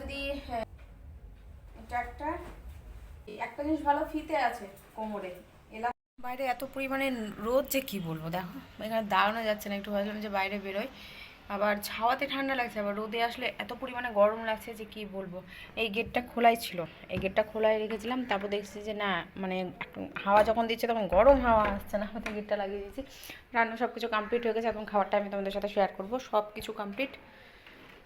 যদি এটা একটা জিনিস ভালো ফিতে আছে কোমরে। বাইরে এত পরিমাণে রোদ যে কি বলবো, দেখো এখানে দাঁড়ানো যাচ্ছে না, একটু ভাবলাম যে বাইরে বেরোয়। আবার ছাওয়াতে ঠান্ডা লাগছে, আবার রোদে আসলে এত পরিমাণে গরম লাগছে যে কি বলবো। এই গেটটা খোলাই ছিল, এই গেটটা খোলাই রেখেছিলাম, তারপর দেখছি যে না মানে হাওয়া যখন দিচ্ছে তখন গরম হাওয়া আসছে না, হয়তো গেটটা লাগিয়ে দিয়েছি। রান্না সব কিছু কমপ্লিট হয়ে গেছে, এখন খাবারটা আমি তোমাদের সাথে শেয়ার করবো। সব কিছু কমপ্লিট,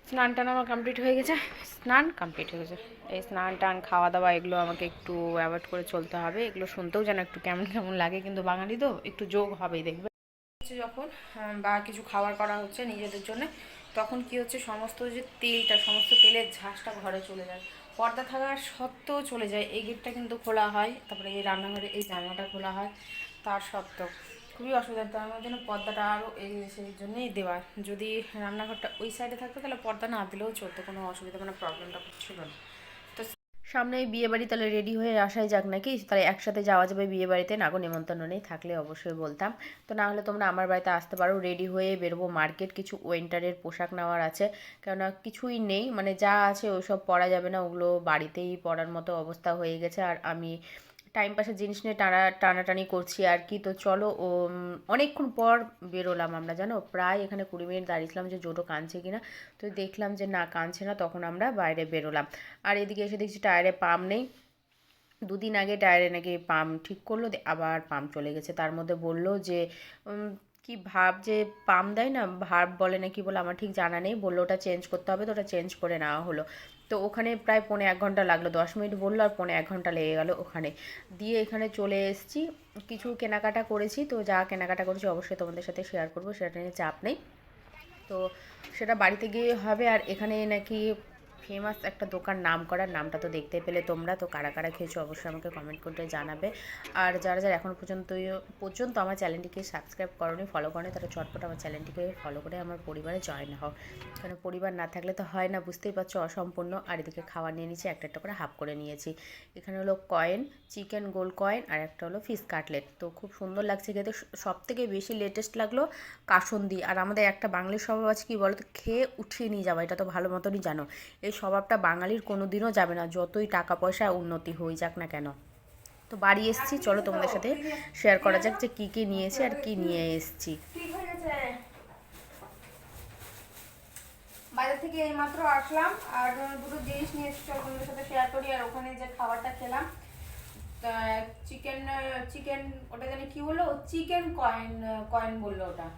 স্নান টান আমার কমপ্লিট হয়ে গেছে, স্নান কমপ্লিট হয়ে গেছে। এই স্নান টান খাওয়া দাওয়া এগুলো আমাকে একটু অ্যাভয়েড করে চলতে হবে, এগুলো শুনতেও যেন একটু কেমন কেমন লাগে, কিন্তু বাঙালি তো একটু যোগ হবেই দেখবে। যখন বা কিছু খাবার করা হচ্ছে নিজেদের জন্য, তখন কি হচ্ছে সমস্ত যে তেলটা, সমস্ত তেলের ঝাঁসটা ঘরে চলে যায়, পর্দা থাকার সত্ত্বেও চলে যায়। এই গেটটা কিন্তু খোলা হয়, তারপরে এই রান্নাঘরে এই জানলাটা খোলা হয়, তার সত্ত্বেও খুবই অসুবিধা। তো আমার জন্য পর্দাটা আরও এই সেই জন্যই দেওয়া। যদি রান্নাঘরটা ওই সাইডে থাকতো তাহলে পর্দা না দিলেও চলতো, কোনো অসুবিধা, মানে প্রবলেমটা ছিল না। তো সামনেই বিয়েবাড়ি, তাহলে রেডি হয়ে আসাই যাক নাকি, তাহলে একসাথে যাওয়া যাবে বিয়েবাড়িতে। নাগো নেমন্তন্ন নেই, থাকলে অবশ্যই বলতাম। তো না হলে তোমরা আমার বাড়িতে আসতে পারো। রেডি হয়ে বেরোবো মার্কেট, কিছু উইন্টারের পোশাক নেওয়ার আছে, কেননা কিছুই নেই, মানে যা আছে ওইসব পরা যাবে না, ওগুলো বাড়িতেই পরার মতো অবস্থা হয়ে গেছে। আর আমি টাইম পাসের জিনিস নিয়ে টানাটানি করছি আর কি। তো চলো অনেকক্ষণ পর বেরোলাম আমরা, জানো প্রায় এখানে 20 মিনিট দাঁড়িয়েছিলাম যে জোটো কাঁদছে কিনা। তো দেখলাম যে না কাঁদছে না, তখন আমরা বাইরে বেরোলাম। আর এদিকে এসে দেখছি টায়ারে পাম্প নেই। দুদিন আগে টায়ারে নাকি পাম্প ঠিক করলো, আবার পাম্প চলে গেছে। তার মধ্যে বললো যে কি ভাব যে পাম্প দেয় না, ভার্ব বলে না কি বলে, আমার ঠিক জানা নেই। বললো ওটা চেঞ্জ করতে হবে, তো ওটা চেঞ্জ করে নেওয়া হলো। তো ওখানে প্রায় 1.25 ঘন্টা লাগলো, 10 মিনিট বললো আর 1.25 ঘন্টা লেগে গেলো ওখানে। দিয়ে এখানে চলে এসেছি, কিছু কেনাকাটা করেছি। তো যা কেনাকাটা করেছি অবশ্যই তোমাদের সাথে শেয়ার করবো, সেটা নিয়ে চাপ নেই। তো সেটা বাড়িতে গিয়ে হবে। আর এখানে নাকি ফেমাস একটা দোকান, নাম করার, নামটা তো দেখতে পেলে তোমরা। তো কারা কারা খেয়েছো অবশ্যই আমাকে কমেন্ট করে জানাবে। আর যারা যারা এখনও পর্যন্ত আমার চ্যানেলটিকে সাবস্ক্রাইব করোনি, ফলো করোনি, তারা চটপট আমার চ্যানেলটিকে ফলো করে আমার পরিবারে জয়েন হও। কারণ পরিবার না থাকলে তো হয় না, বুঝতেই পারছো, অসম্পূর্ণ। আর এদিকে খাবার নিয়ে নিয়েছি, একটা একটা করে হাফ করে নিয়েছি। এখানে হলো কয়েন, চিকেন গোল কয়েন, আর একটা হলো ফিশ কাটলেট। তো খুব সুন্দর লাগছে খেতে। সবথেকে বেশি লেটেস্ট লাগলো কাসুন্দি। আর আমাদের একটা বাঙালির স্বভাব আছে কি বলো তো, খেয়ে উঠিয়ে নিয়ে যাওয়া, এটা তো ভালো মতনই জানো। এই স্বভাবটা বাঙালির কোনো দিনও যাবে না, যতই টাকা পয়সা উন্নতি হয়ে যাক না কেন। তো বাড়ি এসেছি, চলো তোমাদের সাথে শেয়ার করা যাক যে কী কী নিয়েছি আর কি নিয়ে এসেছি। বাজার থেকে এইমাত্র আসলাম, আর দুটো জিনিস নিয়ে এসেছি, চলো তোমাদের সাথে শেয়ার করি। আর ওখানে যে খাবারটা খেলাম, চিকেন চিকেন ওটা জানি কি বললো, চিকেন কয়েন, কয়েন বললো ওটা,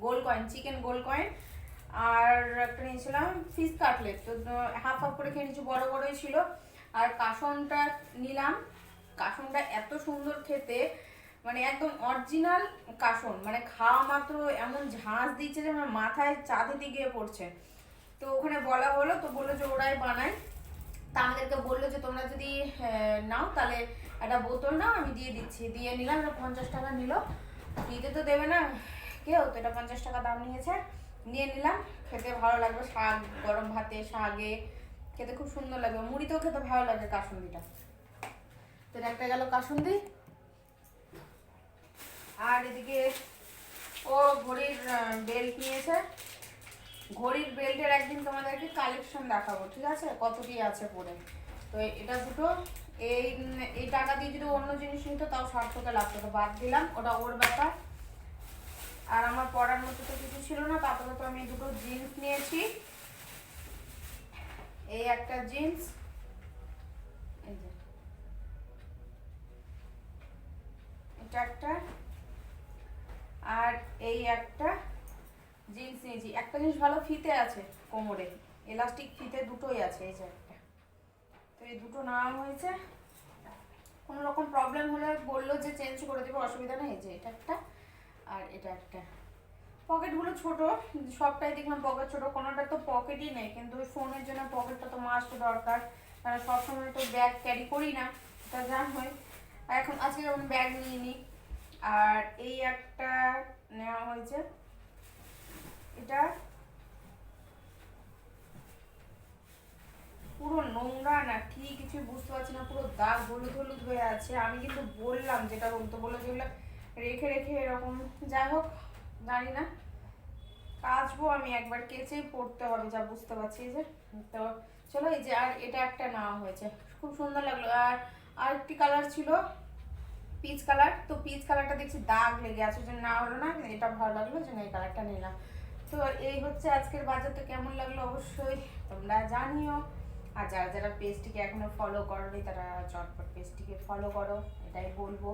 গোল কয়েন, চিকেন গোল কয়েন। আর একটা নিয়েছিলাম ফিশ কাটলেট। তো হাফ হাফ করে খেয়ে নিচ্ছি, বড় বড়ই ছিল। আর কাসনটা নিলাম, কাসনটা এত সুন্দর খেতে, মানে একদম অরিজিনাল কাসন, মানে খাওয়া মাত্র এমন ঝাঁজ দিচ্ছে যে আমার মাথায় চাঁদিতে গিয়ে পড়ছে। তো ওখানে বলা হলো, তো বললো যে ওরাই বানায়। তা আমাদেরকে বললো যে তোমরা যদি নাও তাহলে একটা বোতল নাও, আমি দিয়ে দিচ্ছি। দিয়ে নিলাম, এটা 50 টাকা নিল, ফ্রিতে তো দেবে না কেউ, তো এটা 50 টাকা দাম নিয়েছে, নিয়ে নিলাম। খেতে ভালো লাগবে, শাক, গরম ভাতে শাকে খেতে খুব সুন্দর লাগবে, মুড়িতেও খেতে ভালো লাগে কাসুন্দিটা। তো একটা গেল কাসুন্দি। আর এদিকে ও ঘড়ির বেল্ট নিয়েছে, ঘড়ির বেল্টের একদিন তোমাদেরকে কালেকশন দেখাবো, ঠিক আছে, কতটি আছে পরে। তো এটা দুটো, এই এই টাকা দিয়ে যদি অন্য জিনিস নিত তাও 60 টাকা লাগতো, তো বাদ দিলাম, ওটা ওর ব্যাপার। আর আমার পরার মতো তো কিছু ছিল না, তারপরে তো আমি দুটো জিন্স নিয়েছি। এই একটা জিন্স, এই যে এটা একটা, আর এই একটা জিন্স নিয়েছি। একটা জিনিস ভালো ফিতে আছে কোমরে, এলাস্টিক ফিতে দুটোই আছে, এই যে একটা। তো এই দুটো নেওয়া হয়েছে, কোনো রকম প্রবলেম হলে বললো যে চেঞ্জ করে দেবে, অসুবিধা নেই। যে এটা একটা আর এটা একটা। পকেটগুলো ছোট, সবটাই দেখলাম পকেট ছোট, কোনোটা তো পকেটই নেই, কিন্তু ওই ফোনের জন্য পকেটটা তো মাস্ট দরকার, কারণ সবসময় তো ব্যাগ ক্যারি করি না, তা জানোই। আর এখন আজকে যেমন ব্যাগ নিয়ে নিই। আর এই একটা নেওয়া হয়েছে, এটা পুরো নোংরা না কি কিছু বুঝতে পারছি না, পুরো দাগ হলুদ হলুদ হয়ে আছে। আমি কিন্তু বললাম যেটা বলতে, বললো যেগুলো রেখে রেখে এরকম, যাই হোক জানি না। কাচবো আমি, একবার কেচেই পড়তে হবে যা বুঝতে পারছি। যে তো চলো, এই যে আর এটা একটা নেওয়া হয়েছে, খুব সুন্দর লাগলো। আর আরেকটি কালার ছিল পিচ কালার, তো পিচ কালারটা দেখছি দাগ লেগে আছে, যে না হলো না, এটা ভালো লাগলো যে এই কালারটা নিলাম। তো এই হচ্ছে আজকের বাজার। তো কেমন লাগলো অবশ্যই তোমরা জানিও। আর যারা যারা পেজটিকে এখনো ফলো করোনি তারা চটপট পেজটিকে ফলো করো, এটাই বলবো।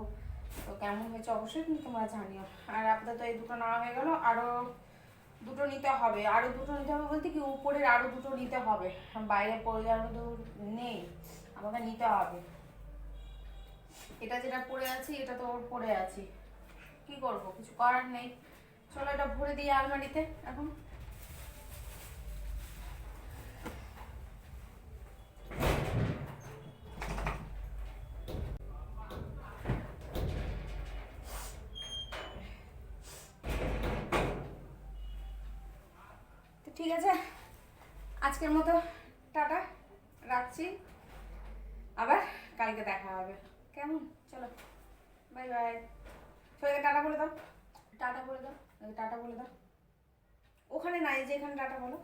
তো কেমন হয়েছে অবশ্যই কিন্তু তোমরা জানিও। আর আপাতত এই দুটো নেওয়া হয়ে গেল, আরও দুটো নিতে হবে। আরও দুটো নিতে হবে বলতে কি, উপরের আরও দুটো নিতে হবে, বাইরে পড়ে যাওয়ার তো নেই, আমাকে নিতে হবে। এটা যেটা পড়ে আছি এটা তো ওর পড়ে আছি, কি করব, কিছু করার নেই। চলো এটা ভরে দিই আলমারিতে এখন। তো ঠিক আছে, আজকের মতো টাটা, রাখছি, আবার কালকে দেখা হবে, কেমন? চলো বাই বাই। সবাইকে টাটা বলে দাও, টাটা বলে দাও, টাটা বলে দাও। ওখানে নাই, যে এখানে টাটা বলো।